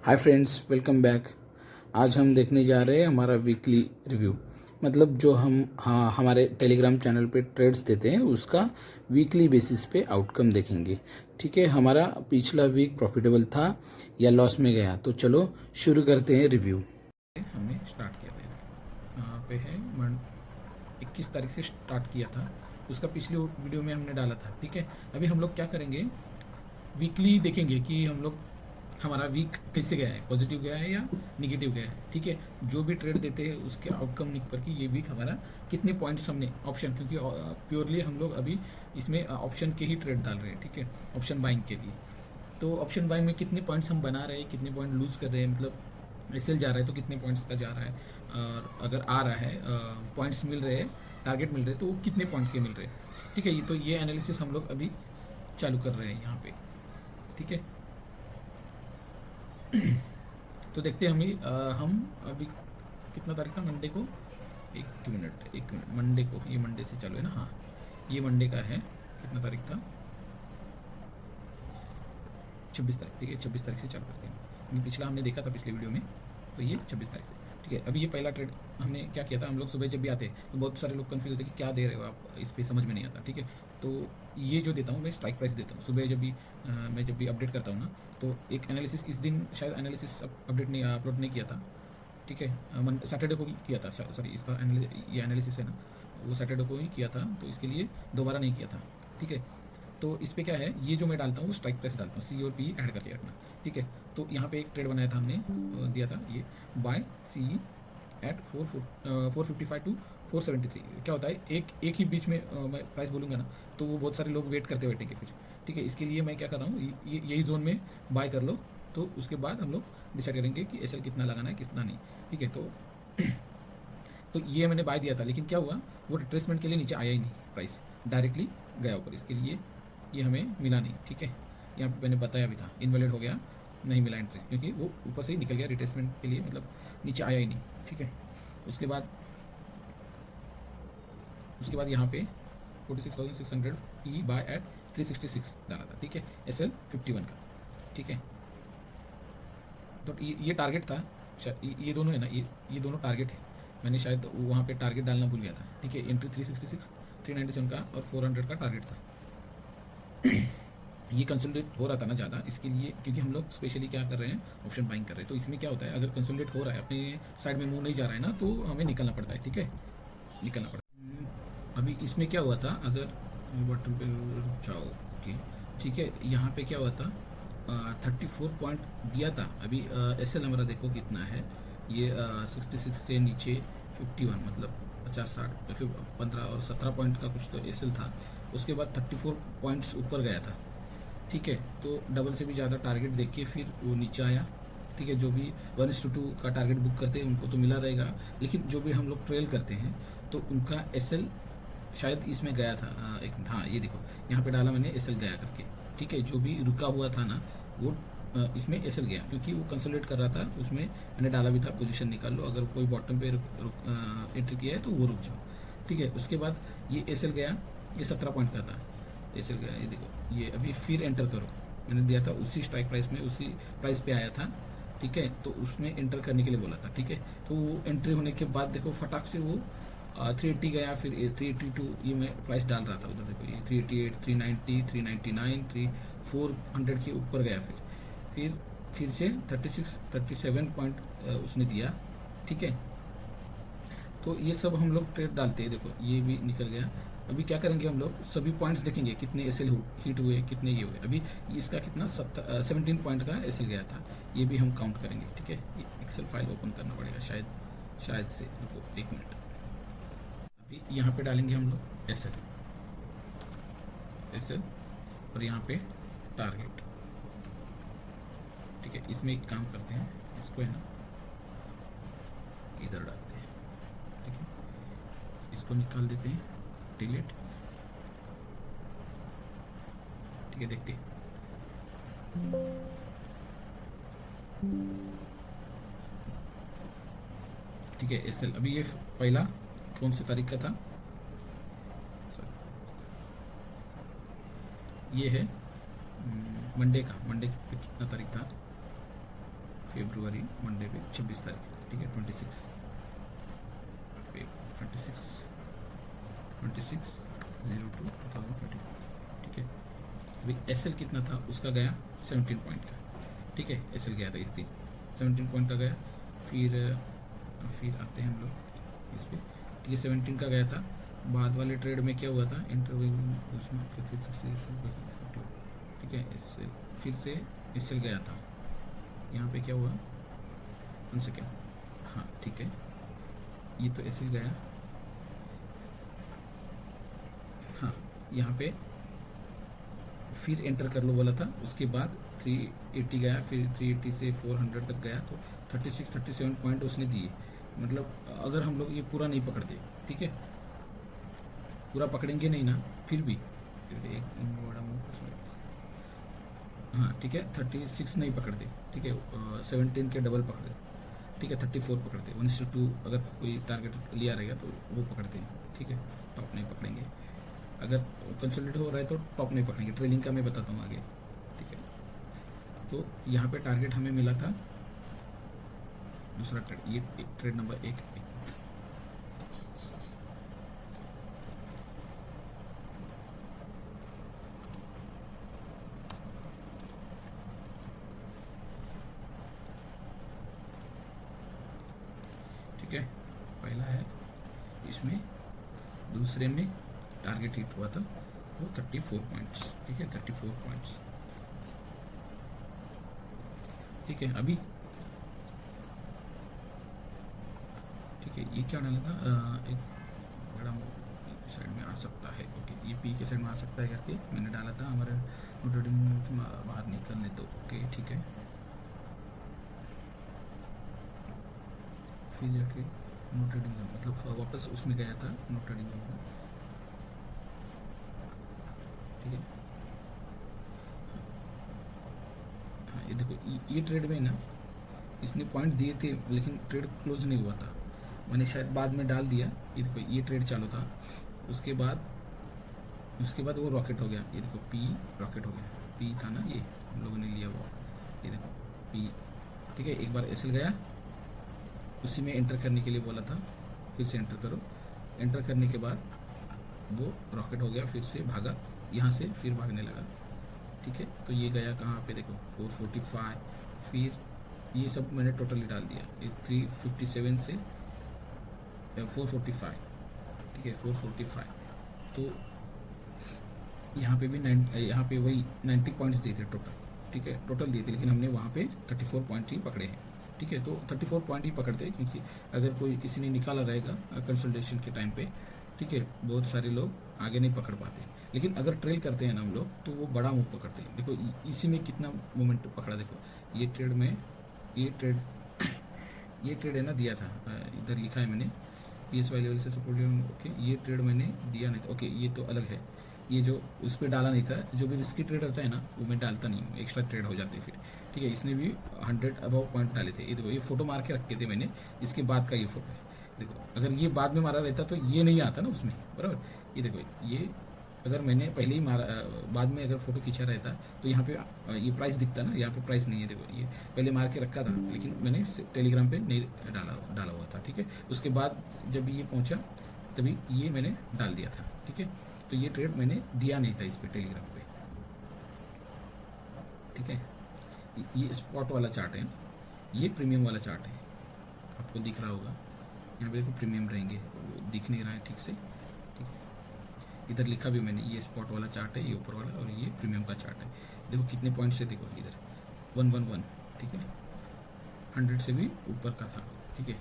Hi friends, welcome back. आज हम देखने जा रहे हैं हमारा वीकली रिव्यू। मतलब जो हम हमारे टेलीग्राम चैनल पे ट्रेड्स देते हैं उसका वीकली बेसिस पे आउटकम देखेंगे। ठीक है, हमारा पिछला वीक प्रॉफिटेबल था या लॉस में गया, तो चलो शुरू करते हैं रिव्यू। हमने स्टार्ट किया था, यहाँ पे है 21 तारीख से स्टार्ट किया था, उसका पिछले वीडियो में हमने डाला था। ठीक है, अभी हम लोग क्या करेंगे, वीकली देखेंगे कि हम लोग हमारा वीक कैसे गया है, पॉजिटिव गया है या निगेटिव गया है। ठीक है, जो भी ट्रेड देते हैं उसके आउटकम निक पर कि ये वीक हमारा कितने पॉइंट्स हमने ऑप्शन, क्योंकि प्योरली हम लोग अभी इसमें ऑप्शन के ही ट्रेड डाल रहे हैं। ठीक है, ऑप्शन बाइंग के लिए। तो ऑप्शन बाइंग में कितने पॉइंट्स हम बना रहे हैं, कितने पॉइंट लूज कर रहे हैं, मतलब एसएल जा रहा है तो कितने पॉइंट्स का जा रहा है, और अगर आ रहा है पॉइंट्स मिल रहे हैं, टारगेट मिल रहे हैं, तो वो कितने पॉइंट के मिल रहे हैं। ठीक है, ये तो ये एनालिसिस हम लोग अभी चालू कर रहे हैं यहाँ पे। ठीक है, तो देखते हैं हम अभी कितना तारीख था मंडे को, एक मिनट मंडे को, ये मंडे से चालू है ना, हाँ ये मंडे का है। कितना तारीख था, 26 तारीख। ठीक है, 26 तारीख से चालू करते हैं, क्योंकि पिछला हमने देखा था पिछले वीडियो में, तो ये 26 तारीख से। ठीक है, अभी ये पहला ट्रेड हमने क्या किया था, हम लोग सुबह जब भी आते तो बहुत सारे लोग कंफ्यूज होते कि क्या दे रहे हो आप, इस पर समझ में नहीं आता। ठीक है, तो ये जो देता हूँ मैं स्ट्राइक प्राइस देता हूँ सुबह, मैं जब भी अपडेट करता हूँ ना, तो एक एनालिसिस इस दिन शायद एनालिसिस अपडेट नहीं अपलोड नहीं किया था। ठीक है, सैटरडे को किया था, सॉरी इसका ये एनालिसिस है ना, वो सैटरडे को ही किया था, तो इसके लिए दोबारा नहीं किया था। ठीक है, तो इस पे क्या है, ये जो मैं डालता हूँ वो स्ट्राइक प्राइस डालता हूँ, सी और पी ऐड करके रखना। ठीक है, तो यहाँ पे एक ट्रेड बनाया था हमने, दिया था ये बाय सी एट 455 टू 473। क्या होता है, एक ही बीच में मैं प्राइस बोलूँगा ना, तो वो बहुत सारे लोग वेट करते बैठेंगे फिर। ठीक है, इसके लिए मैं क्या कर रहा हूँ, यही जोन में बाय कर लो, तो उसके बाद हम लोग डिसाइड करेंगे कि एसएल कितना लगाना है कितना नहीं। ठीक है, तो ये मैंने बाय दिया था, लेकिन क्या हुआ, वो रिट्रेसमेंट के लिए नीचे आया ही नहीं, प्राइस डायरेक्टली गया ऊपर, इसके लिए ये हमें मिला नहीं। ठीक है, यहाँ पे मैंने बताया भी था, इनवैलिड हो गया, नहीं मिला एंट्री, क्योंकि वो ऊपर से ही निकल गया रिट्रेसमेंट के लिए, मतलब नीचे आया ही नहीं। ठीक है, उसके बाद यहाँ पे 46,600 ई बाय एट 366 डाला था। ठीक है, एस एल 51 का। ठीक है, तो ये टारगेट था, ये दोनों है ना, ये दोनों टारगेट है, मैंने शायद वहाँ पे टारगेट डालना भूल गया था। ठीक है, एंट्री 366, 397 का और 400 का टारगेट था। ये कंसोलिडेट हो रहा था ना ज़्यादा, इसके लिए, क्योंकि हम लोग स्पेशली क्या कर रहे हैं, ऑप्शन बाइंग कर रहे हैं, तो इसमें क्या होता है, अगर कंसोलिडेट हो रहा है, अपने साइड में मूव नहीं जा रहा है ना, तो हमें निकलना पड़ता है। ठीक है, निकलना पड़ता है। अभी इसमें क्या हुआ था, अगर बटन पे रुक जाओ, ओके। ठीक है, यहाँ पे क्या हुआ था, 34 पॉइंट दिया था। अभी एस एल हमारा देखो कितना है, ये 66 से नीचे 51, मतलब 50-60 फिर 15 और 17 पॉइंट का कुछ तो एस एल था। उसके बाद 34 पॉइंट्स ऊपर गया था। ठीक है, तो डबल से भी ज़्यादा टारगेट देख के फिर वो नीचे आया। ठीक है, जो भी 1:2 का टारगेट बुक करते हैं उनको तो मिला रहेगा, लेकिन जो भी हम लोग ट्रेल करते हैं तो उनका एसएल शायद इसमें गया था। एक मिनट, हाँ ये देखो, यहाँ पे डाला मैंने एसएल गया करके। ठीक है, जो भी रुका हुआ था ना, वो इसमें एसएल गया, क्योंकि वो कंसोलिडेट कर रहा था, उसमें मैंने डाला भी था, पोजीशन निकाल लो, अगर कोई बॉटम पे एंट्री किया है तो वो रुक जाओ। ठीक है, उसके बाद ये एसएल गया, ये 17 पॉइंट का था, एसएल गया, ये देखो, ये अभी फिर एंटर करो, मैंने दिया था उसी स्ट्राइक प्राइस में, उसी प्राइस पे आया था। ठीक है, तो उसमें एंटर करने के लिए बोला था। ठीक है, तो वो एंट्री होने के बाद देखो फटाक से वो 380 गया, फिर 382, ये मैं प्राइस डाल रहा था उधर, देखो ये 388, 390, 399, 400 के ऊपर गया, फिर से 37 पॉइंट उसने दिया। ठीक है, तो ये सब हम लोग ट्रेड डालते हैं, देखो ये भी निकल गया। अभी क्या करेंगे, हम लोग सभी पॉइंट्स देखेंगे, कितने एसएल हिट हुए, कितने ये हुए। अभी इसका कितना 17 पॉइंट का एसएल गया था, ये भी हम काउंट करेंगे। ठीक है, ये एक्सेल फाइल ओपन करना पड़ेगा शायद से, रुको एक मिनट। अभी यहाँ पे डालेंगे हम लोग एसएल और यहाँ पे टारगेट। ठीक है, इसमें एक काम करते हैं, इसको है ना इधर डालते हैं। ठीक है, इसको निकाल देते हैं, डिलीट। ठीक है, देखते हैं। ठीक है, एसएल अभी ये पहला कौन सी तारीख का था, ये है मंडे का, मंडे पे कितना तारीख था, फरवरी मंडे पे 26 तारीख, ठीक है, 26 02/2020, ठीक है। अभी एसएल कितना था उसका गया 17 पॉइंट का, ठीक है, एसएल गया था इस दिन 17 पॉइंट का गया। फिर आते हैं हम लोग इस पे, ठीक है, 17 का गया था। बाद वाले ट्रेड में क्या हुआ था, इंटरव्यू उसमें, ठीक है, एसएल फिर से एसएल गया था। यहाँ पे क्या हुआ, 1 सेकेंड, हाँ ठीक है, ये तो एसएल गया, हाँ यहाँ पे फिर एंटर कर लो बोला था। उसके बाद 380 गया, फिर 380 से 400 तक गया, तो 36-37 पॉइंट उसने दिए। मतलब अगर हम लोग ये पूरा नहीं पकड़ते, ठीक है, पूरा पकड़ेंगे नहीं ना, फिर भी एक बड़ा हाँ ठीक है, 36 नहीं पकड़ते, ठीक है, 17 के डबल पकड़ते, ठीक है, 34 पकड़ते, 1:2 अगर कोई टारगेट लिया रहेगा तो वो पकड़ते हैं, ठीक है, टॉप नहीं पकड़ेंगे। अगर कंसोलिडेट हो रहा है तो टॉप नहीं पकड़ेंगे, ट्रेलिंग का मैं बताता हूँ आगे, ठीक है। तो यहाँ पे टारगेट हमें मिला था दूसरा ट्रेड, ये ट्रेड नंबर 1, ठीक है, पहला है इसमें, दूसरे में टारगेट हिट हुआ था वो 34 पॉइंट्स, ठीक है, 34 पॉइंट्स, ठीक है। अभी ठीक है, ये क्या डाला था, एक बड़ा साइड में आ सकता है, ओके, ये पी के साइड में आ सकता है करके मैंने डाला था, हमारे ट्रेडिंग बाहर निकलने दो, ओके ठीक है। फिर जाके नो ट्रेडिंग जोन, मतलब वापस उसमें गया था नो ट्रेडिंग जोन में, ठीक है। हाँ ये देखो, ये ट्रेड में ना इसने पॉइंट दिए थे लेकिन ट्रेड क्लोज नहीं हुआ था, मैंने शायद बाद में डाल दिया। ये देखो, ये ट्रेड चालू था, उसके बाद वो रॉकेट हो गया, ये देखो पी रॉकेट हो गया, पी था ना ये हम लोगों ने लिया हुआ, ये देखो पी, ठीक है। एक बार एसएल गया, उसी में एंटर करने के लिए बोला था, फिर से एंटर करो, एंटर करने के बाद वो रॉकेट हो गया, फिर से भागा यहाँ से, फिर भागने लगा, ठीक है। तो ये गया कहाँ पे, देखो 445, फिर ये सब मैंने टोटली डाल दिया, ये 357 से 445, ठीक है, 445। तो यहाँ पे भी यहाँ पे वही 90 पॉइंट्स दिए थे टोटल, ठीक है, टोटल दिए थे, लेकिन हमने वहाँ पे 34 पॉइंट ही पकड़े हैं, ठीक है। तो 34 पॉइंट ही पकड़ते हैं, क्योंकि अगर कोई किसी ने निकाला रहेगा कंसल्टेशन के टाइम पे, ठीक है, बहुत सारे लोग आगे नहीं पकड़ पाते, लेकिन अगर ट्रेल करते हैं ना हम लोग तो वो बड़ा मूव पकड़ते हैं। देखो इसी में कितना मोमेंट पकड़ा, देखो ये ट्रेड में, ये ट्रेड है ना दिया था, इधर लिखा है मैंने, पीएसवाई लेवल से सपोर्ट, ओके, ये ट्रेड मैंने दिया नहीं था, ओके, ये तो अलग है, ये जो उस पर डाला नहीं था, जो भी रिस्की ट्रेड रहता है ना वो मैं डालता नहीं हूँ, एक्स्ट्रा ट्रेड हो जाते हैं फिर, ठीक है। इसने भी 100 अबव पॉइंट डाले थे, ये देखो, ये फोटो मार के रखे थे मैंने, इसके बाद का ये फोटो है, देखो अगर ये बाद में मारा रहता तो ये नहीं आता ना उसमें, बराबर। ये देखो, ये अगर मैंने पहले ही मारा, बाद में अगर फोटो खींचा रहता तो यहाँ पे ये प्राइस दिखता ना, यहाँ पे प्राइस नहीं है, देखो ये पहले मार के रखा था, लेकिन मैंने टेलीग्राम पे नहीं डाला हुआ था, ठीक है। उसके बाद जब ये पहुँचा तभी ये मैंने डाल दिया था, ठीक है। तो ये ट्रेड मैंने दिया नहीं था इस पर टेलीग्राम पे, ठीक है। ये स्पॉट वाला चार्ट है, ये प्रीमियम वाला चार्ट है, आपको दिख रहा होगा, यहाँ पे देखो प्रीमियम रहेंगे, वो दिख नहीं रहा है ठीक से, ठीक है। इधर लिखा भी मैंने, ये स्पॉट वाला चार्ट है, ये ऊपर वाला, और ये प्रीमियम का चार्ट है। देखो कितने पॉइंट से, देखो इधर 111, ठीक है, 100 से भी ऊपर का था, ठीक है।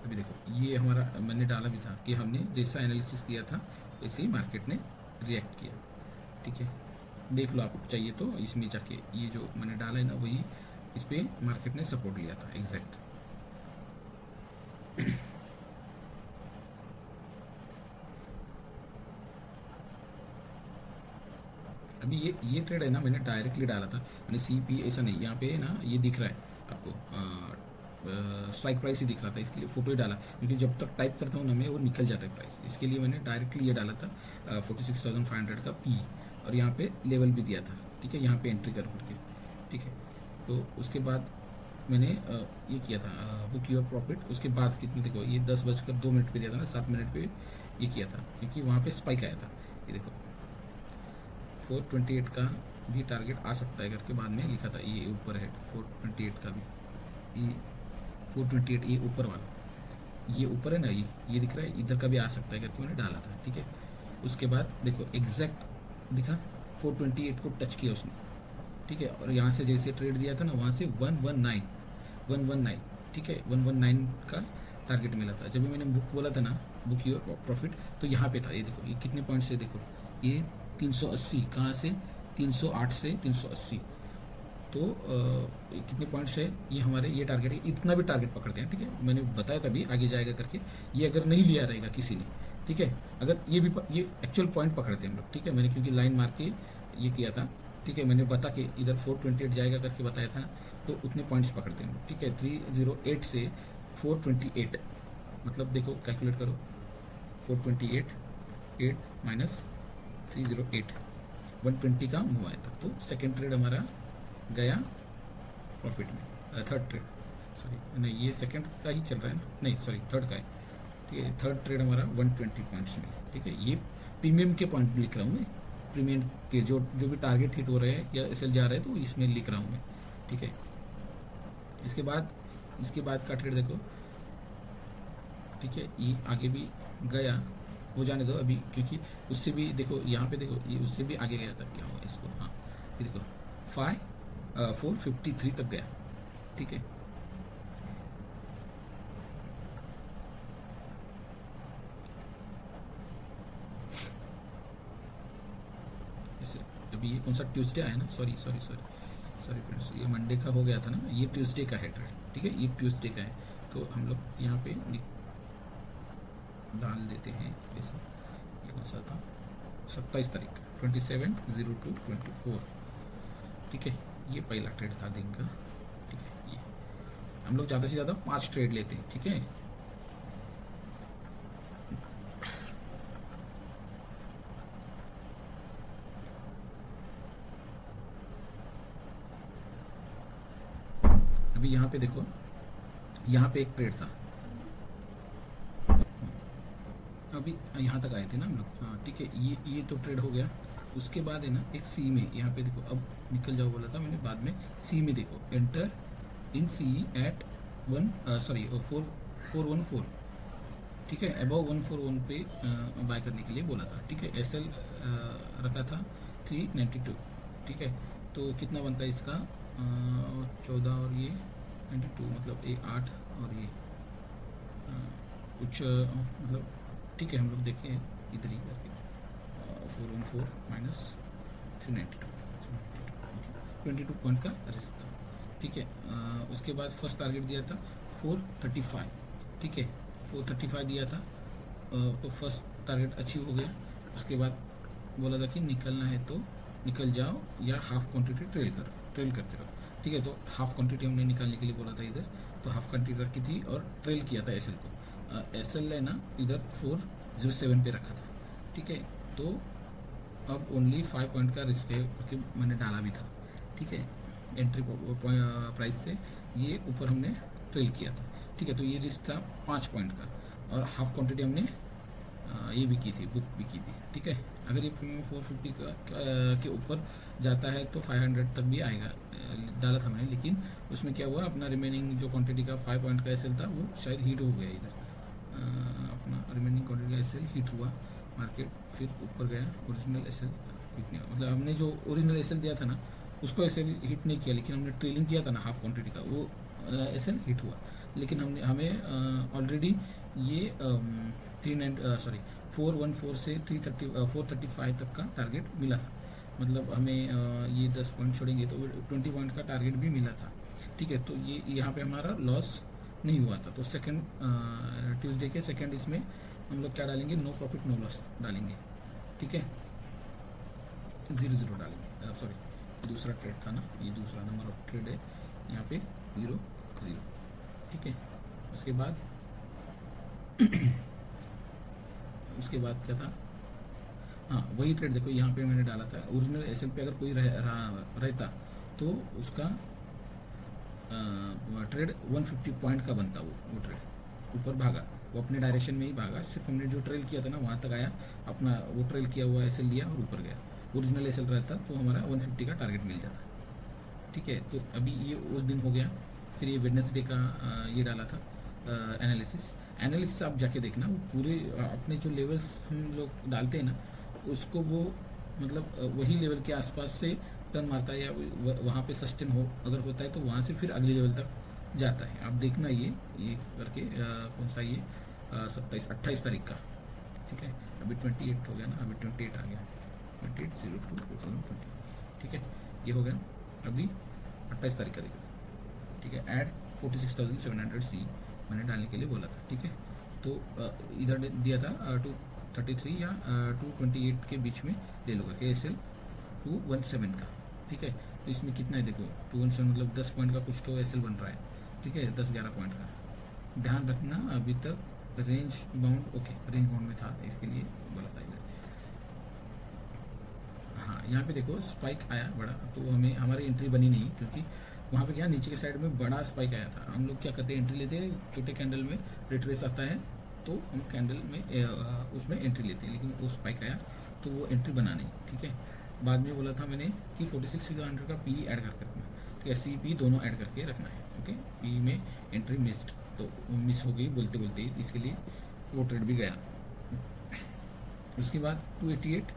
अभी देखो ये हमारा मैंने डाला भी था कि हमने जैसा एनालिसिस किया था वैसे ही मार्केट ने रिएक्ट किया, ठीक है। देख लो आप चाहिए तो इसमें जाके, ये जो मैंने डाला है ना वही इस पर मार्केट ने सपोर्ट लिया था एग्जैक्ट। अभी ये ट्रेड है ना मैंने डायरेक्टली डाला था, मैंने CP ऐसा नहीं, यहाँ पे ना ये दिख रहा है आपको, स्ट्राइक प्राइस ही दिख रहा था, इसके लिए फोटो ही डाला, क्योंकि जब तक टाइप करता हूँ ना मैं वो निकल जाता है प्राइस, इसके लिए मैंने डायरेक्टली ये डाला था 46,500 का P, और यहाँ पे लेवल भी दिया था, ठीक है, यहाँ पे एंट्री कर करके, ठीक है। तो उसके बाद मैंने ये किया था बुक योर प्रॉफिट। उसके बाद कितने देखो, ये 10:02 पे दिया था ना, 7 मिनट पे ये किया था, क्योंकि वहाँ पे स्पाइक आया था। ये देखो 428 का भी टारगेट आ सकता है करके बाद में लिखा था, ये ऊपर है 428 का भी, ये 428 ये ऊपर वाला, ये ऊपर है ना, ये दिख रहा है, इधर का भी आ सकता है करके मैंने डाला था, ठीक है। उसके बाद देखो एग्जैक्ट दिखा, 428 को टच किया उसने, ठीक है। और यहाँ से जैसे ट्रेड दिया था ना, वहाँ से 119, ठीक है, 119 का टारगेट मिला था। जब भी मैंने बुक बोला था ना, बुक योर प्रॉफिट, तो यहाँ पे था। ये देखो, ये कितने पॉइंट से, देखो ये 380, कहाँ से 308 से 380, तो कितने पॉइंट से ये हमारे ये टारगेट है। इतना भी टारगेट पकड़ते हैं, ठीक है। मैंने बताया तभी आगे जाएगा करके, ये अगर नहीं लिया रहेगा किसी ने, ठीक है, अगर ये एक्चुअल पॉइंट पकड़ते हैं हम लोग, ठीक है। मैंने क्योंकि लाइन मार के ये किया था, ठीक है, मैंने बता के इधर 428 जाएगा करके बताया था, तो उतने पॉइंट्स पकड़ते हैं, ठीक है। 308 से 428, मतलब देखो कैलकुलेट करो, 428 8 माइनस 308, 120 का मूव आया था। तो सेकेंड ट्रेड हमारा गया प्रॉफिट में, थर्ड ट्रेड, सॉरी नहीं, ये सेकेंड का ही चल रहा है ना, नहीं सॉरी थर्ड का है, ठीक है। थर्ड ट्रेड हमारा 120 पॉइंट्स में, ठीक है। ये प्रीमियम के पॉइंट लिख रहा हूँ मैं, प्रीमियम के जो भी टारगेट हिट हो रहे हैं या एसएल जा रहे हैं, तो इसमें लिख रहा हूँ मैं, ठीक है। इसके बाद का ट्रेड देखो, ठीक है, ये आगे भी गया, हो जाने दो अभी, क्योंकि उससे भी देखो, यहाँ पे देखो, ये उससे भी आगे गया था, क्या हुआ इसको, हाँ ये देखो 453 तक गया, ठीक है। इसे अभी ये कौन सा ट्यूसडे आया ना, सॉरी फ्रेंड्स, ये मंडे का हो गया था ना, ये ट्यूसडे का है ट्रेड, ठीक है, ये ट्यूसडे का है। तो हम लोग यहाँ पे डाल देते हैं, जैसे ये कौन सा था, 27 तारीख 27/02/24, ठीक है। ये पहला ट्रेड था दिन का, ठीक है। ये हम लोग ज़्यादा से ज़्यादा 5 ट्रेड लेते हैं, ठीक है। अभी यहाँ पे देखो, यहाँ पे एक ट्रेड था, अभी यहाँ तक आए थे ना हम लोग, हाँ ठीक है। ये तो ट्रेड हो गया। उसके बाद है ना एक सी में, यहाँ पे देखो, अब निकल जाओ बोला था मैंने, बाद में सी में देखो, एंटर इन सी एट 414, ठीक है, अबव 141 पे बाय करने के लिए बोला था, ठीक है। एसएल रखा था 392, ठीक है। तो कितना बनता है इसका, 14 और ये 92, मतलब ये 8 और ये कुछ मतलब, ठीक है। हम लोग देखें इधर ही करके, 414 माइनस 392, 22 पॉइंट का रिस्क था, ठीक है। उसके बाद फर्स्ट टारगेट दिया था 435, ठीक है, 435 दिया था, तो फर्स्ट टारगेट अचीव हो गया। उसके बाद बोला था कि निकलना है तो निकल जाओ, या हाफ क्वांटिटी ट्रेल करते रहो, ठीक है। तो हाफ क्वांटिटी हमने निकालने के लिए बोला था इधर, तो हाफ क्वांटिटी रखी थी और ट्रेल किया था एसएल को। एसएल है ना इधर 407 पे रखा था, ठीक है। तो अब ओनली 5 पॉइंट का रिस्क है, क्योंकि मैंने डाला भी था, ठीक है। एंट्री प्राइस से ये ऊपर हमने ट्रेल किया था, ठीक है। तो ये रिस्क था 5 पॉइंट का, और हाफ क्वांटिटी हमने ये भी की थी, बुक भी की थी, ठीक है। अगर ये प्रीमियम 450 के ऊपर जाता है तो 500 तक भी आएगा, डाला था मैंने। लेकिन उसमें क्या हुआ, अपना रिमेनिंग जो क्वांटिटी का 5 पॉइंट का एसएल था, वो शायद हीट हो गया इधर, अपना रिमेनिंग क्वांटिटी का एसएल हीट हुआ, मार्केट फिर ऊपर गया, ओरिजिनल एसएल हिट नहीं, मतलब हमने जो ओरिजिनल एसएल दिया था ना, उसको एसएल हिट नहीं किया, लेकिन हमने ट्रेलिंग किया था ना हाफ क्वांटिटी का, वो एसएल हिट हुआ। लेकिन हमें ऑलरेडी ये 414 से 435 तक का टारगेट मिला था, मतलब हमें ये 10 पॉइंट छोड़ेंगे तो 20 पॉइंट का टारगेट भी मिला था, ठीक है। तो ये यहाँ पे हमारा लॉस नहीं हुआ था। तो सेकंड ट्यूसडे के सेकंड इसमें हम लोग क्या डालेंगे, नो प्रॉफिट नो लॉस डालेंगे, ठीक है, 0 डालेंगे, सॉरी दूसरा ट्रेड था ना, ये दूसरा नंबर ऑफ ट्रेड है, यहाँ पे 0 0, ठीक है। उसके बाद उसके बाद क्या था, हाँ वही ट्रेड देखो, यहाँ पे मैंने डाला था ओरिजिनल एसएल पे अगर कोई रहता तो उसका ट्रेड 150 पॉइंट का बनता वो ट्रेड ऊपर भागा, वो अपने डायरेक्शन में ही भागा, सिर्फ हमने जो ट्रेल किया था ना वहाँ तक आया, अपना वो ट्रेल किया हुआ एसएल लिया और ऊपर गया। ओरिजिनल एसएल रहता तो हमारा 150 का टारगेट मिल जाता। ठीक है, तो अभी ये उस दिन हो गया। फिर ये वेडनेसडे का ये डाला था एनालिसिस आप जाके देखना, वो पूरे अपने जो लेवल्स हम लोग डालते हैं ना उसको वो मतलब वही लेवल के आसपास से टर्न मारता है, या वहाँ पे सस्टेन हो अगर होता है तो वहाँ से फिर अगले लेवल तक जाता है। आप देखना ये करके कौन सा ये 27-28 तारीख का। ठीक है, अभी 28 हो गया ना, अभी 28 आ गया, 28/02/2020। ठीक है, ये हो गया, अभी 28 तारीख का देखो। ठीक है, ऐड 46,700 सी मैंने डालने के लिए बोला था। ठीक है, तो इधर दिया था 233 या 228 के बीच में ले लो करके एस एल 217 का। ठीक है, तो इसमें कितना है देखो, 217 मतलब 10 पॉइंट का कुछ तो एस एल बन रहा है। ठीक है, 10-11 पॉइंट का ध्यान रखना। अभी तक range bound, okay range bound में था, इसके लिए बोला था इधर। हाँ, यहाँ पे देखो स्पाइक आया बड़ा, तो हमें हमारी एंट्री बनी नहीं, क्योंकि वहाँ पे क्या नीचे के साइड में बड़ा स्पाइक आया था। हम लोग क्या करते हैं, एंट्री लेते हैं, छोटे कैंडल में रिट्रेस आता है तो हम कैंडल में उसमें एंट्री लेते हैं, लेकिन वो स्पाइक आया तो वो एंट्री बना नहीं। ठीक है, बाद में बोला था मैंने कि 46,600 का पी ऐड करके रखना। ठीक है, सी पी दोनों ऐड करके रखना है। ओके, पी में एंट्री मिस्ड, तो मिस हो गई बोलते बोलते ही, इसके लिए वो ट्रेड भी गया। उसके बाद 288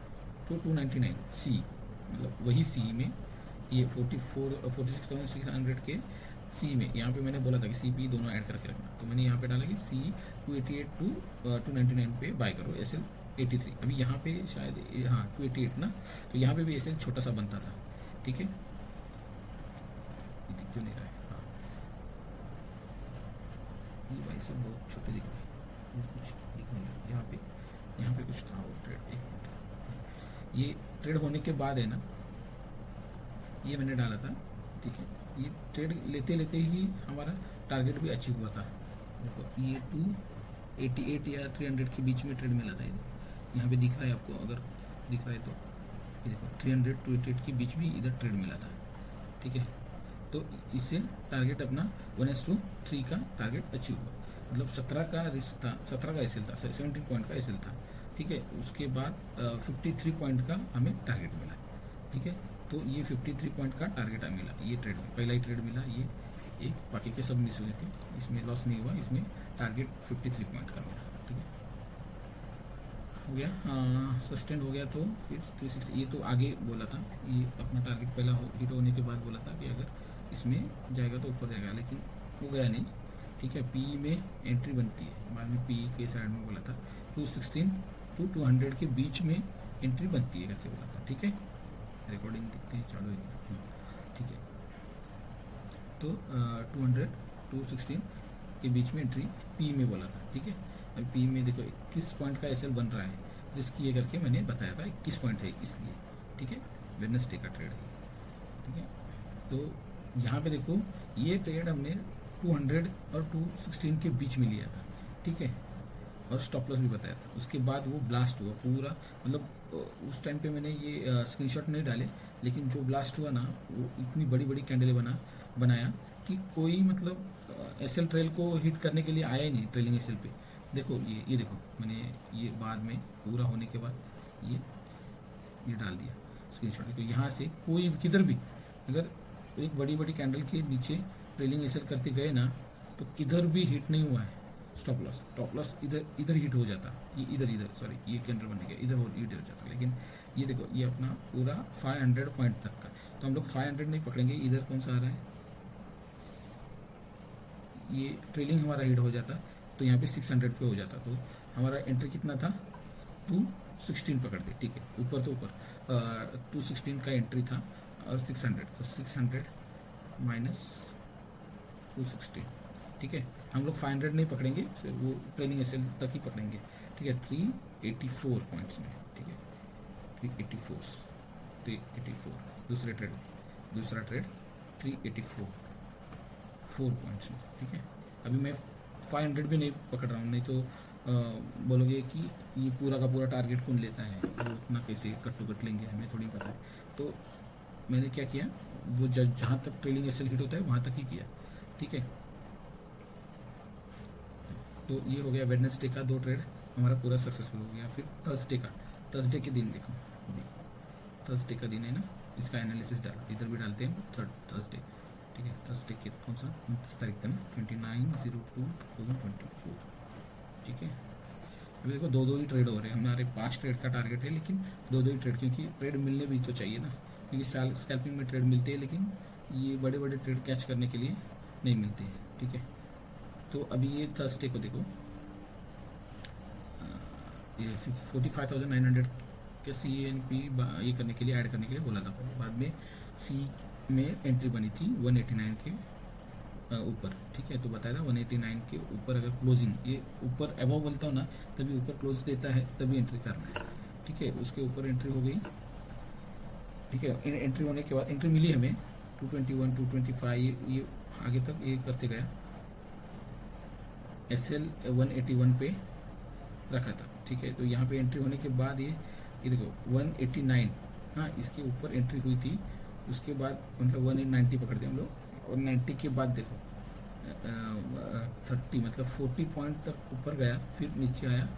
to 299 सी, मतलब वही सी में ये 46,600 के सी में, यहाँ पे मैंने बोला था कि सी पी दोनों ऐड करके रखना, तो मैंने यहाँ पे डाला कि सी 288 to 299 पे बाय करो एस एल 83। अभी यहाँ पे शायद हाँ 288 ना, तो यहाँ पे भी एस एल छोटा सा बनता था। ठीक है, ये दिख क्यों नहीं रहा है, हाँ ये भाई सब बहुत छोटे दिख रहे हैं, ये कुछ दिख नहीं रहा। यहाँ पे कुछ था वो ट्रेड, एक मिनट, ये ट्रेड होने के बाद है ना, ये मैंने डाला था। ठीक है, ये ट्रेड लेते लेते ही हमारा टारगेट भी अचीव हुआ था। देखो ये 288 या 300 के बीच में ट्रेड मिला था। ये यहाँ पे दिख रहा है आपको, अगर दिख रहा है तो ये देखो 300 to 88 के बीच में इधर ट्रेड मिला था। ठीक है, तो इससे टारगेट अपना 1:3 का टारगेट अचीव हुआ, मतलब 17 का रिस्क था, 17 का एसएल था, 17 पॉइंट का एसएल था। ठीक है, उसके बाद 53 पॉइंट का हमें टारगेट मिला। ठीक है, तो ये 53 पॉइंट का टारगेट मिला, ये ट्रेड में पहला ही ट्रेड मिला, ये एक, बाकी के सब मिस हुए थे, इसमें लॉस नहीं हुआ, इसमें टारगेट 53 पॉइंट का मिला। ठीक है, हो गया, सस्टेंड हो गया, तो फिर 360, ये तो आगे बोला था, ये अपना टारगेट पहला हिट होने के बाद बोला था कि अगर इसमें जाएगा तो ऊपर जाएगा, लेकिन वो गया नहीं। ठीक है, पी में एंट्री बनती है, बाद में पी के साइड में बोला था 216 to 200 के बीच में एंट्री बनती है करके बोला था। ठीक है, रिकॉर्डिंग दिखती है, चालू है। ठीक है, तो 200 216 के बीच में एंट्री पी में बोला था। ठीक है, अब पी में देखो 21 पॉइंट का एसएल बन रहा है, जिसकी ये करके मैंने बताया था 21 पॉइंट है इसलिए। ठीक है, वेडनेसडे का ट्रेड है। ठीक है, तो यहाँ पे देखो ये ट्रेड हमने 200 और 216 के बीच में लिया था। ठीक है, और स्टॉप लॉस भी बताया था। उसके बाद वो ब्लास्ट हुआ पूरा, मतलब उस टाइम पे मैंने ये स्क्रीनशॉट नहीं डाले, लेकिन जो ब्लास्ट हुआ ना वो इतनी बड़ी बड़ी कैंडलें बनाया कि कोई मतलब एसएल ट्रेल को हिट करने के लिए आया ही नहीं ट्रेलिंग एसएल पे। देखो ये देखो मैंने ये बाद में पूरा होने के बाद ये डाल दिया स्क्रीनशॉट। देखो यहाँ से कोई किधर भी अगर एक बड़ी बड़ी कैंडल के नीचे ट्रेलिंग एसएल करते गए ना तो किधर भी हिट नहीं हुआ है स्टॉप लॉस इधर हिट हो जाता, ये इधर सॉरी ये कैंडल बनने गया इधर हिट हो जाता, लेकिन ये देखो ये अपना पूरा 500 पॉइंट तक का, तो हम लोग 500 नहीं पकड़ेंगे, इधर कौन सा आ रहा है, ये ट्रेलिंग हमारा हिट हो जाता तो यहाँ पे 600 पे हो जाता, तो हमारा एंट्री कितना था 216 पकड़ दे। ठीक है, ऊपर तो ऊपर 216 का एंट्री था और 600, तो 600 माइनस 216। ठीक है, हम लोग 500 नहीं पकड़ेंगे, वो ट्रेलिंग एसएल तक ही पकड़ेंगे। ठीक है, 384 पॉइंट्स में। ठीक है, 384 दूसरा ट्रेड 384 4 पॉइंट्स में। ठीक है, अभी मैं 500 भी नहीं पकड़ रहा हूँ, नहीं तो बोलोगे कि ये पूरा का पूरा टारगेट कौन लेता है, वो उतना कैसे कट टू कट लेंगे, हमें थोड़ी पता है। तो मैंने क्या किया वो जहाँ तक ट्रेलिंग एसएल हिट होता है वहाँ तक ही किया, ठीक है। तो ये हो गया वेडनेसडे का 2 ट्रेड हमारा पूरा सक्सेसफुल हो गया। फिर थर्सडे के दिन देखो, अभी थर्सडे का दिन है ना, इसका एनालिसिस डाला, इधर भी डालते हैं थर्सडे, ठीक है। थर्सडे के कौन सा 29 तारीख था ना, 29/02/2024, ठीक है। अभी देखो 2-2 ही ट्रेड हो रहे हैं, हमारे 5 ट्रेड का टारगेट है, लेकिन 2-2 ही ट्रेड, क्योंकि ट्रेड मिलने भी तो चाहिए ना, क्योंकि स्कैल्पिंग में ट्रेड मिलते हैं, लेकिन ये बड़े बड़े ट्रेड कैच करने के लिए नहीं मिलते हैं, ठीक है। तो अभी ये थर्सडे को देखो, ये 45,900 के CNP ये करने के लिए, ऐड करने के लिए बोला था। बाद में सी में एंट्री बनी थी 189 के ऊपर, ठीक है। तो बताया था 189 के ऊपर अगर क्लोजिंग ये ऊपर अबव बोलता हूँ ना, तभी ऊपर क्लोज देता है, तभी एंट्री करना है, ठीक है। उसके ऊपर एंट्री हो गई, ठीक है। एंट्री होने के बाद एंट्री मिली हमें 221, 225, ये आगे तक ये करते गया। SL 181 पे रखा था, ठीक है। तो यहाँ पे एंट्री होने के बाद ये देखो 189, हाँ, इसके ऊपर एंट्री हुई थी। उसके बाद मतलब 190 पकड़ते हम लोग, और 90 के बाद देखो 30 मतलब 40 पॉइंट तक ऊपर गया, फिर नीचे आया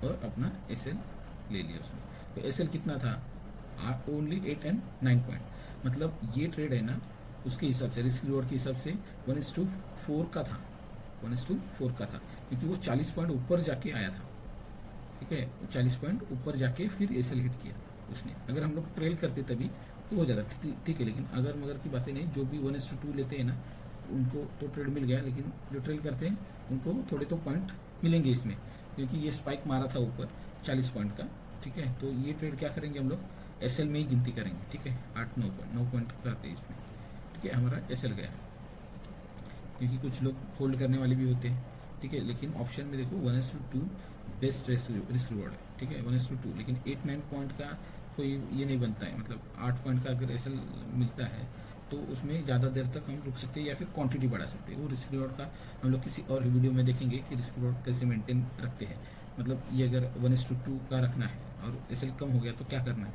और अपना SL ले लिया उसने। तो SL कितना था, ओनली 8 एंड 9 पॉइंट। मतलब ये ट्रेड है ना, उसके हिसाब से रिस्क रिवॉर्ड के हिसाब से 1:4 का था, 1:4 का था, क्योंकि वो 40 पॉइंट ऊपर जाके आया था, ठीक है। 40 पॉइंट ऊपर जाके फिर SL हिट किया उसने। अगर हम लोग ट्रेल करते तभी तो हो जाता, ठीक है। लेकिन अगर मगर की बातें नहीं, जो भी 1:2 लेते हैं ना, उनको तो ट्रेड मिल गया, लेकिन जो ट्रेल करते हैं उनको थोड़े तो पॉइंट मिलेंगे इसमें, क्योंकि ये स्पाइक मारा था ऊपर 40 पॉइंट का, ठीक है। तो ये ट्रेड क्या करेंगे हम लोग, SL में ही गिनती करेंगे, ठीक है। 8-9 पॉइंट करते हैं इसमें, ठीक है। हमारा SL गया, क्योंकि कुछ लोग होल्ड करने वाले भी होते हैं, ठीक है। लेकिन ऑप्शन में देखो 1:2 बेस्ट रिस्क रिवॉर्ड है, ठीक है, 1:2। लेकिन 8-9 पॉइंट का कोई ये नहीं बनता है, मतलब 8 पॉइंट का अगर SL मिलता है तो उसमें ज़्यादा देर तक हम रुक सकते हैं, या फिर क्वांटिटी बढ़ा सकते हैं। वो रिस्क रिवॉर्ड का हम लोग किसी और वीडियो में देखेंगे कि रिस्क रिवॉर्ड कैसे मेंटेन रखते हैं। मतलब ये अगर 1:2 का रखना है और SL कम हो गया तो क्या करना है,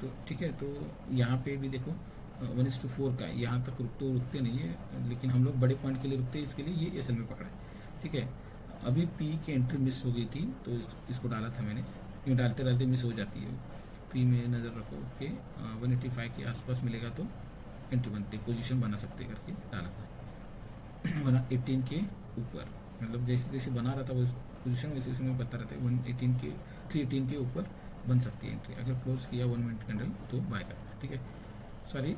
तो ठीक है। तो यहाँ पे भी देखो 1:4 का, यहाँ तक रुकते नहीं है, लेकिन हम लोग बड़े पॉइंट के लिए रुकते हैं, इसके लिए ये SL में पकड़ा है, ठीक है। अभी P की एंट्री मिस हो गई थी, तो इसको डाला था मैंने, क्यों डालते डालते मिस हो जाती है। P में नज़र रखो कि 185 के आसपास मिलेगा तो एंट्री बनती, पोजीशन बना सकते करके डाला था। 118 के ऊपर, मतलब जैसे जैसे बना रहा था वो पोजीशन, वैसे वैसे मैं बता रहा था 118 के 318 के ऊपर बन सकती है एंट्री। अगर क्लोज किया 1 मिनट कैंडल तो बाय करना, ठीक है। सॉरी,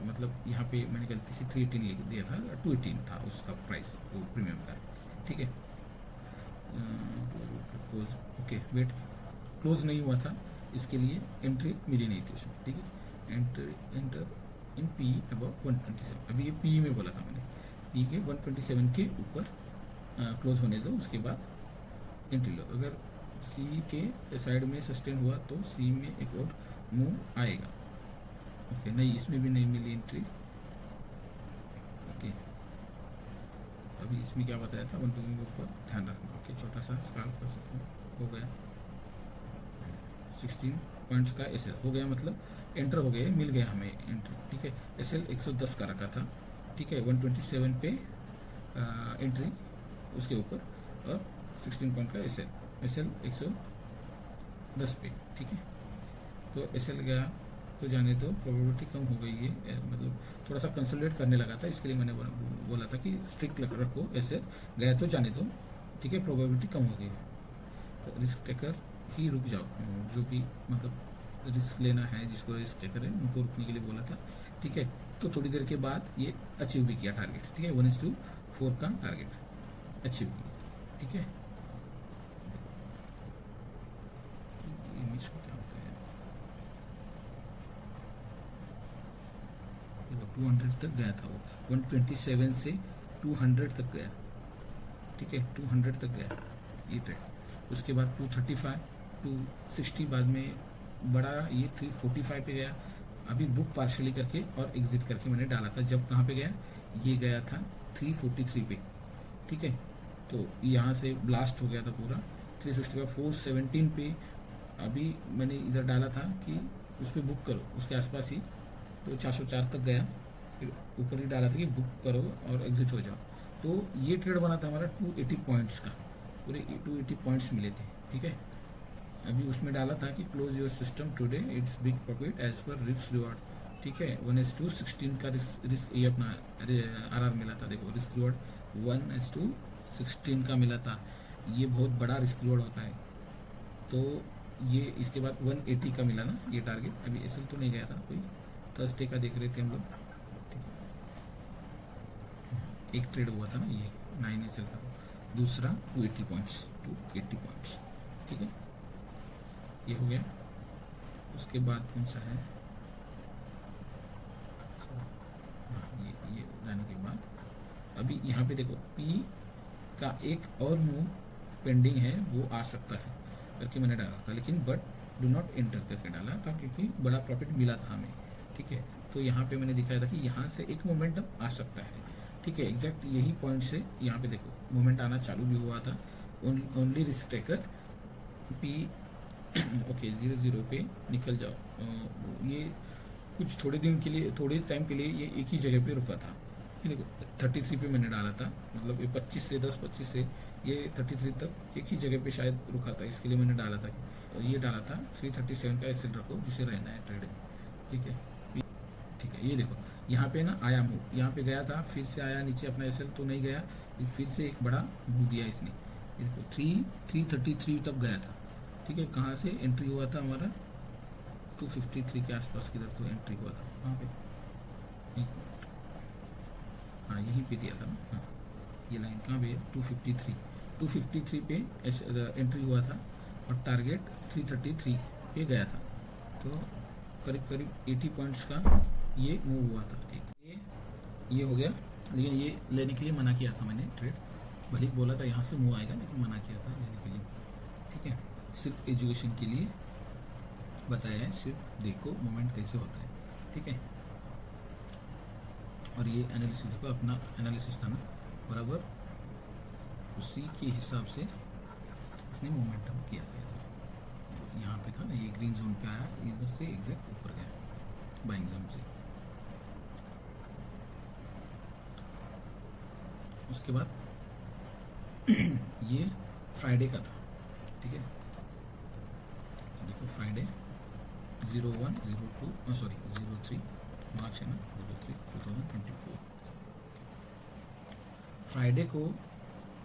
मतलब यहाँ पे मैंने गलती से 318 लिख दिया था, 218 था उसका प्राइस, वो प्रीमियम का, ठीक है। क्लोज, ओके, वेट, क्लोज नहीं हुआ था, इसके लिए एंट्री मिली नहीं थी उसमें, ठीक है। एंटर इन P अबव 127, अभी ये P में बोला था मैंने, P के 127 के ऊपर क्लोज होने दो, उसके बाद एंट्री लो। अगर C के साइड में सस्टेन हुआ तो C में एक और मूव आएगा, ओके। नहीं, इसमें भी नहीं मिली एंट्री, ओके। अभी इसमें क्या बताया था, 120 के ऊपर ध्यान रखना, ओके। छोटा सा स्क्रॉल कर सकते हो गया, 16 पॉइंट्स का SL हो गया, मतलब एंटर हो गया, मिल गया हमें एंट्री, ठीक है। SL 110 का रखा था, ठीक है। 127 पे एंट्री उसके ऊपर, और 16 पॉइंट का SL 110 पे, ठीक है। तो SL गया तो जाने दो, प्रोबेबिलिटी कम हो गई है, मतलब थोड़ा सा कंसोलिडेट करने लगा था, इसके लिए मैंने बोला था कि स्ट्रिक्ट रखो, SL गया तो जाने दो, ठीक है। प्रोबेबिलिटी कम हो गई है, तो रिस्क टेकर ही रुक जाओ, जो भी मतलब रिस्क लेना है, जिसको रिस्क टेकर है उनको रुकने के लिए बोला था, ठीक है। तो थोड़ी देर के बाद ये अचीव भी किया टारगेट, ठीक है। 1:4 का टारगेट अचीव किया, ठीक है। इमेज को क्या होता है, 200 तक गया था वो, 127 से 200 तक गया, ठीक है। 200 तक गया ये ट्रेड, उसके बाद 235, 260, बाद में बड़ा ये 345 पे गया। अभी बुक पार्शली करके और एग्जिट करके मैंने डाला था, जब कहाँ पे गया, ये गया था 343 पे, ठीक है। तो यहाँ से ब्लास्ट हो गया था पूरा 365, 417 पे। अभी मैंने इधर डाला था कि उस पर बुक करो, उसके आसपास ही तो 404 तक गया, फिर ऊपर ही डाला था कि बुक करो और एग्जिट हो जाओ। तो ये ट्रेड बना था हमारा 280 पॉइंट्स का, पूरे 280 पॉइंट्स मिले थे, ठीक है। अभी उसमें डाला था कि close your system today, it's big profit as per risk reward, ठीक है। 1:16 का रिस्क ये अपना RR मिला था। देखो रिस्क रिवॉर्ड 1:16 का मिला था, ये बहुत बड़ा रिस्क रिवॉर्ड होता है। तो ये इसके बाद 180 का मिला ना ये टारगेट। अभी एसएल तो नहीं गया था, कोई थर्सडे का देख रहे थे हम लोग, ठीक है। एक ट्रेड हुआ था ना ये 9 एसएल का, दूसरा 280 पॉइंट्स, ठीक है। ये हो गया। उसके बाद कौन सा है, हाँ ये जाने के बाद अभी यहाँ पे देखो पी का एक और मूव पेंडिंग है, वो आ सकता है करके मैंने डाला था, लेकिन बट डू नॉट एंटर करके डाला था क्योंकि बड़ा प्रॉफिट मिला था हमें, ठीक है। तो यहाँ पे मैंने दिखाया था कि यहाँ से एक मोमेंटम आ सकता है, ठीक है। एग्जैक्ट यही पॉइंट से यहाँ पे देखो मोमेंट आना चालू भी हुआ था। Only risk taker P okay 0 पे निकल जाओ। ये कुछ थोड़े दिन के लिए, थोड़े टाइम के लिए ये एक ही जगह पे रुका था। ये देखो 33 पे मैंने डाला था, मतलब ये 25 से ये 33 तक एक ही जगह पे शायद रुका था, इसके लिए मैंने डाला था। ये डाला था 337 का एसएल रखो जिसे रहना है ट्रेडिंग, ठीक है। ठीक है, ये देखो यहाँ पे ना आया मूव, यहाँ पे गया था, फिर से आया नीचे, अपना एसएल तो नहीं गया, फिर से एक बड़ा मूव दिया इसने। ये देखो 333 तक गया था, ठीक है। कहाँ से एंट्री हुआ था हमारा 253 के आसपास किधर तो एंट्री हुआ था, वहाँ पे एक मिनट, हाँ यहीं पे दिया था ना, हाँ ये लाइन कहाँ पे 253 पे एंट्री हुआ था और टारगेट 333 पे गया था। तो करीब 80 पॉइंट्स का ये मूव हुआ था। ये हो गया, लेकिन ये लेने के लिए मना किया था मैंने ट्रेड, भले ही बोला था यहाँ से मूव आएगा, लेकिन मना किया था लेने के लिए, ठीक है। सिर्फ एजुकेशन के लिए बताया है, सिर्फ देखो मोमेंट कैसे होता है, ठीक है। और ये एनालिसिस देखो, अपना एनालिसिस था ना बराबर, उसी के हिसाब से इसने मोमेंटम किया था। यहाँ पे था ना, ये ग्रीन जोन पे आया, इधर से एग्जैक्ट ऊपर गया बाइंग जोन से। उसके बाद ये फ्राइडे का था, ठीक है। देखो फ्राइडे 03 मार्च है ना, 03/2024 फ्राइडे को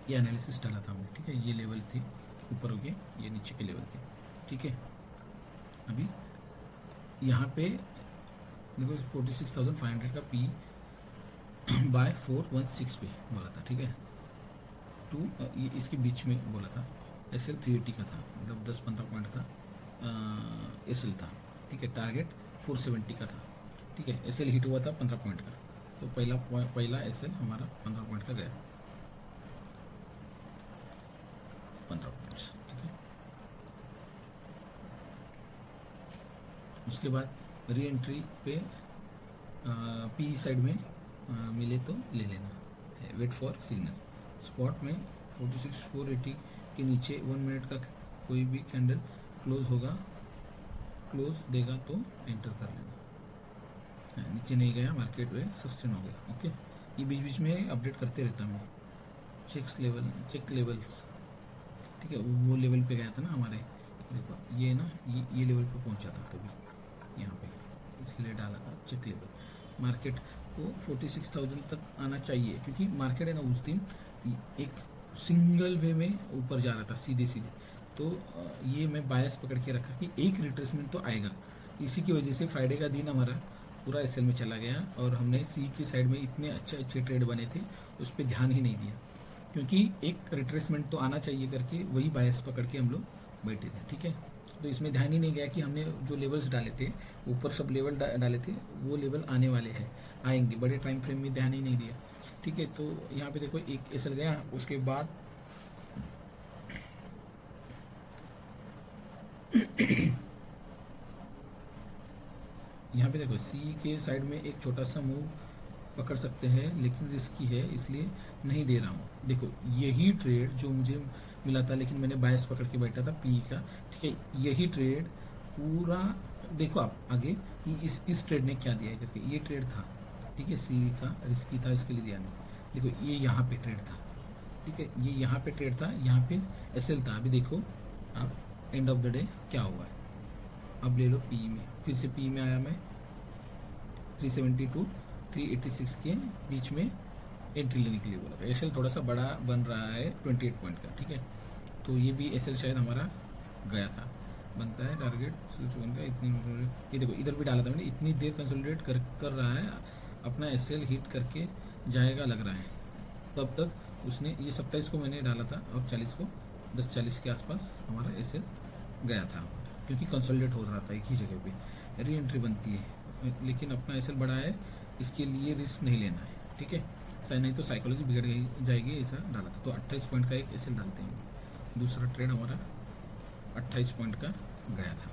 ये एनालिसिस डाला था हमने, ठीक है। ये लेवल थे ऊपर हो गए, ये नीचे के लेवल थे, ठीक है। अभी यहाँ पे देखो 46,500 का पी बाय 416 पे बोला था, ठीक है। ये इसके बीच में बोला था। एसएल 380 का था, मतलब 10-15 पॉइंट का एसएल था, ठीक है। टारगेट 470 का था, ठीक है। एसएल हिट हुआ था 15 पॉइंट का, तो पहला एसएल हमारा 15 पॉइंट का गया, 15 पॉइंट्स, ठीक है। उसके बाद री एंट्री पे पी साइड में मिले तो ले लेना है, वेट फॉर सिग्नल। स्पॉट में 46,480 के नीचे 1 मिनट का कोई भी कैंडल क्लोज देगा तो एंटर कर लेना। नीचे नहीं गया, मार्केट में सस्टेन हो गया, ओके। ये बीच बीच में अपडेट करते रहता हूँ मैं, चेक लेवल्स, ठीक है। वो लेवल पे गया था ना हमारे, देखो ये ना ये लेवल पे पहुंचा था तभी, यहाँ पे इसके लिए डाला था चेक लेवल। मार्केट को 46,000 तक आना चाहिए, क्योंकि मार्केट है ना उस दिन एक सिंगल वे में ऊपर जा रहा था सीधे, तो ये मैं बायस पकड़ के रखा कि एक रिट्रेसमेंट तो आएगा। इसी की वजह से फ्राइडे का दिन हमारा पूरा एसएल में चला गया, और हमने सी की साइड में इतने अच्छे ट्रेड बने थे, उस पर ध्यान ही नहीं दिया, क्योंकि एक रिट्रेसमेंट तो आना चाहिए करके वही बायस पकड़ के हम लोग बैठे थे, ठीक है। तो इसमें ध्यान ही नहीं गया कि हमने जो लेवल्स डाले थे ऊपर, सब लेवल डाले थे, वो लेवल आने वाले हैं, आएंगे, बड़े टाइम फ्रेम में ध्यान ही नहीं दिया, ठीक है। तो यहाँ पे देखो एक एसएल गया, उसके बाद यहाँ पे देखो सी के साइड में एक छोटा सा मूव पकड़ सकते हैं, लेकिन रिस्की है इसलिए नहीं दे रहा हूँ। देखो यही ट्रेड जो मुझे मिला था, लेकिन मैंने बायस पकड़ के बैठा था पी का, ठीक है। यही ट्रेड पूरा देखो आप आगे कि इस ट्रेड ने क्या दिया है करके, ये ट्रेड था, ठीक है, सी का रिस्की था, इसके लिए दिया नहीं। देखो ये यहाँ पे ट्रेड था, ठीक है, ये यहाँ पे ट्रेड था, यहाँ पे एसएल था। अभी देखो आप एंड ऑफ द डे क्या हुआ है। अब ले लो पी में, फिर से पी में आया मैं, 372 386 के बीच में एंट्री लेने के लिए बोला था। एसएल थोड़ा सा बड़ा बन रहा है 28 पॉइंट का, ठीक है, तो ये भी एसएल शायद हमारा गया था, बनता है टारगेट स्विच बन गया इतनी। ये देखो इधर भी डाला था मैंने, इतनी देर कंसोलिडेट कर रहा है, अपना एसएल हिट करके जाएगा लग रहा है। तब तक उसने ये 27 को मैंने डाला था और 40 को 10:40 के आसपास हमारा एसएल गया था, क्योंकि कंसोलिडेट हो रहा था एक ही जगह पे, री एंट्री बनती है, लेकिन अपना एसएल बड़ा है, इसके लिए रिस्क नहीं लेना है, ठीक है, नहीं तो साइकोलॉजी बिगड़ जाएगी, ऐसा डाला था। तो 28 पॉइंट का एक एसएल डालते हैं, दूसरा ट्रेड हमारा 28 पॉइंट का गया था,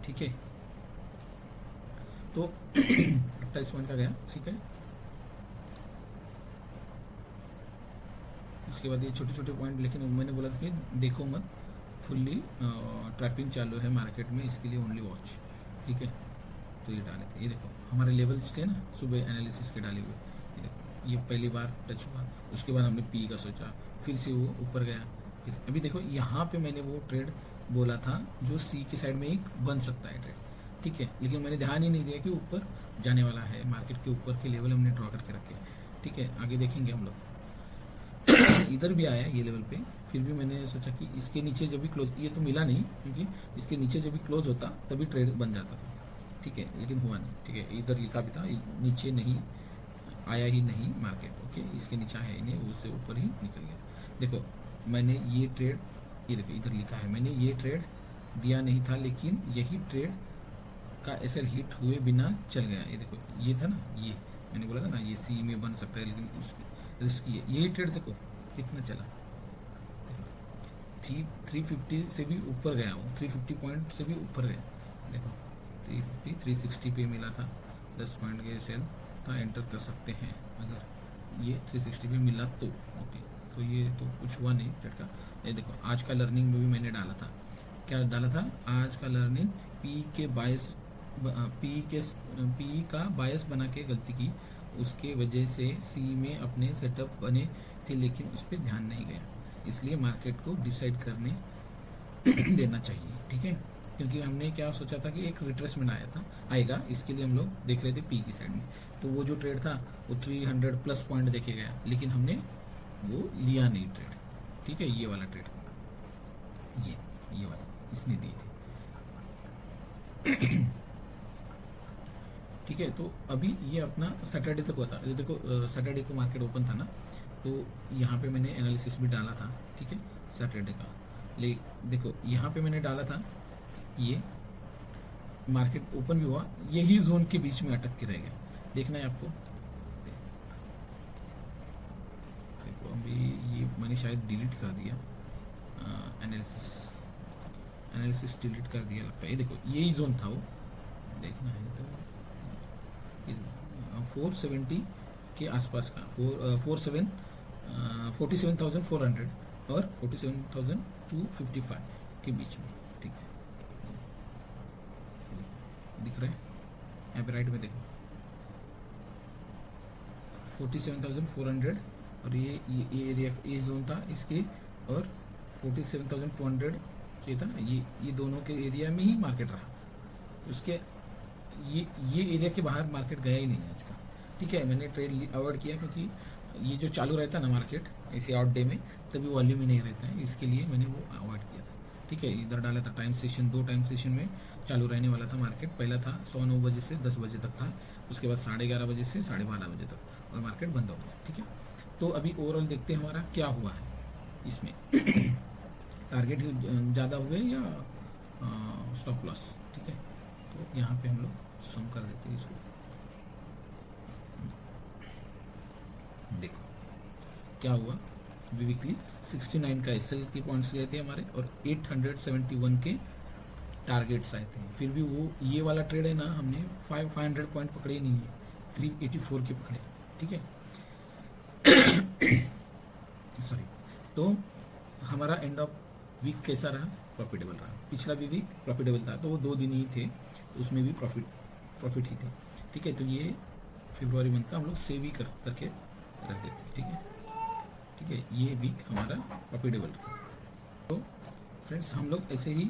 ठीक है, तो 28 पॉइंट का गया, ठीक है। उसके बाद ये छोटे छोटे पॉइंट, लेकिन मैंने बोला था कि देखो मत, फुल्ली ट्रैपिंग चालू है मार्केट में, इसके लिए ओनली वॉच, ठीक है। तो ये डाले थे, ये देखो हमारे लेवल्स थे ना सुबह एनालिसिस के डाले हुए, ये पहली बार टच हुआ, उसके बाद हमने पी का सोचा, फिर से वो ऊपर गया, फिर अभी देखो यहाँ पे मैंने वो ट्रेड बोला था जो सी के साइड में एक बन सकता है ट्रेड, ठीक है, लेकिन मैंने ध्यान ही नहीं दिया कि ऊपर जाने वाला है, मार्केट के ऊपर के लेवल हमने ड्रॉ करके रखे, ठीक है। आगे देखेंगे हम लोग। इधर भी आया ये लेवल पे, फिर भी मैंने सोचा कि इसके नीचे जब भी क्लोज, ये तो मिला नहीं क्योंकि इसके नीचे जब भी क्लोज होता तभी ट्रेड बन जाता था, ठीक है, लेकिन हुआ नहीं, ठीक है। इधर लिखा भी था नीचे नहीं आया ही नहीं मार्केट, ओके, इसके नीचे आया ही नहीं, उससे ऊपर ही निकल गया। देखो मैंने ये ट्रेड, ये देखो इधर लिखा है मैंने ये ट्रेड दिया नहीं था, लेकिन यही ट्रेड का एसएल हिट हुए बिना चल गया। ये देखो ये था ना, ये मैंने बोला था ना ये सी में बन सकता है, लेकिन रिस्की है। यही ट्रेड देखो कितना चला, 350 से भी ऊपर गया, वो 350 पॉइंट से भी ऊपर गया, देखो 350 360 पे मिला था, 10 पॉइंट के सेल था, एंटर कर सकते हैं अगर ये 360 पे मिला तो, ओके। तो ये तो कुछ हुआ नहीं ट्रेड का। ये देखो आज का लर्निंग में भी मैंने डाला था, क्या डाला था आज का लर्निंग, पी का बायस बना के गलती की, उसके वजह से सी में अपने सेटअप बने थे, लेकिन उस पर ध्यान नहीं गया, इसलिए मार्केट को डिसाइड करने देना चाहिए, ठीक है, क्योंकि हमने क्या सोचा था कि एक रिट्रेसमेंट आएगा, इसके लिए हम लोग देख रहे थे पी की साइड में, तो वो जो ट्रेड था वो 300 प्लस पॉइंट देखे गया, लेकिन हमने वो लिया नहीं ट्रेड, ठीक है। ये वाला ट्रेड, ये वाला इसने दी थी, ठीक है। तो अभी ये अपना सैटरडे तक होता है, देखो सैटरडे को मार्केट ओपन था ना, तो यहाँ पे मैंने एनालिसिस भी डाला था, ठीक है, सैटरडे का। देखो यहाँ पे मैंने डाला था, ये मार्केट ओपन भी हुआ, यही जोन के बीच में अटक के रह गया, देखना है आपको। देखो अभी ये मैंने शायद डिलीट कर दिया, एनालिसिस डिलीट कर दिया लगता है। ये देखो यही जोन था, वो देखना है तो 470 के आसपास का, 47,400 और 47,255 के बीच में, ठीक है, दिख रहा है यहाँ पे राइट में देखो 47,400 और ये एरिया, ये जोन था इसके, और 47,200 चाहिए था ना, ये दोनों के एरिया में ही मार्केट रहा, उसके ये एरिया के बाहर मार्केट गया ही नहीं आज का, ठीक है। मैंने ट्रेड अवॉइड किया क्योंकि ये जो चालू रहता है ना मार्केट ऐसे आउट डे में, तभी वॉल्यूम ही नहीं रहता है, इसके लिए मैंने वो अवॉइड किया था, ठीक है। इधर डाला था टाइम सेशन, 2 टाइम सेशन में चालू रहने वाला था मार्केट, पहला था 9 बजे से 10 बजे तक था, उसके बाद 11:30 बजे से 12:30 बजे तक, और मार्केट बंद हो गया, ठीक है। तो अभी ओवरऑल देखते हैं हमारा क्या हुआ है इसमें टारगेट ज़्यादा हुए या स्टॉप लॉस, ठीक है। तो यहाँ पे हम लोग सम कर देते हैं इसको, देखो क्या हुआ, वीकली 69 का एसएल के पॉइंट्स गए थे हमारे, और 871 के टारगेट्स आए थे, फिर भी वो ये वाला ट्रेड है ना, हमने 500 पॉइंट पकड़े ही नहीं है, 384 के पकड़े, ठीक है। सॉरी, तो हमारा एंड ऑफ वीक कैसा रहा, प्रॉफिटेबल रहा। पिछला भी वीक प्रॉफिटेबल था, तो वो 2 दिन ही थे, तो उसमें भी प्रॉफिट ही थे। ठीक है, तो ये फरवरी मंथ का हम लोग सेव ही करके रख देते हैं। ठीक है, ये वीक हमारा प्रॉफिटेबल रहा। तो फ्रेंड्स, हम लोग ऐसे ही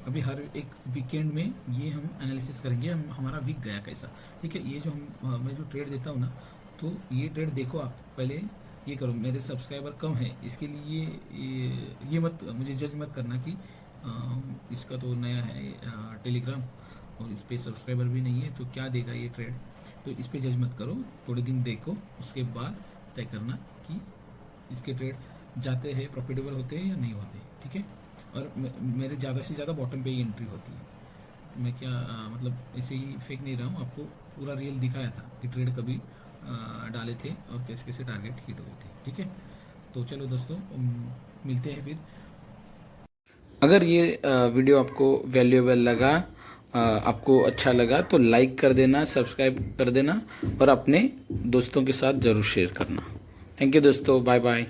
अभी हर एक वीकेंड में ये हम एनालिसिस करेंगे, हम हमारा वीक गया कैसा। ठीक है, ये जो मैं जो ट्रेड देता हूँ ना, तो ये ट्रेड देखो आप पहले ये करो। मेरे सब्सक्राइबर कम है, इसके लिए ये मत मुझे जज मत करना कि इसका तो नया है टेलीग्राम और इस पर सब्सक्राइबर भी नहीं है, तो क्या देगा ये ट्रेड। तो इस पर जज मत करो, थोड़े दिन देखो, उसके बाद तय करना कि इसके ट्रेड जाते हैं, प्रॉफिटेबल होते हैं या नहीं होते। ठीक है, और मेरे ज़्यादा से ज़्यादा बॉटम पे ही एंट्री होती है। मैं क्या मतलब ऐसे ही फेक नहीं रहा हूँ, आपको पूरा रियल दिखाया था कि ट्रेड कभी डाले थे और कैसे कैसे टारगेट हिट हुए थे। ठीक है, तो चलो दोस्तों, मिलते हैं फिर। अगर ये वीडियो आपको वैल्यूएबल लगा, आपको अच्छा लगा, तो लाइक कर देना, सब्सक्राइब कर देना और अपने दोस्तों के साथ ज़रूर शेयर करना। थैंक यू दोस्तों, बाय बाय।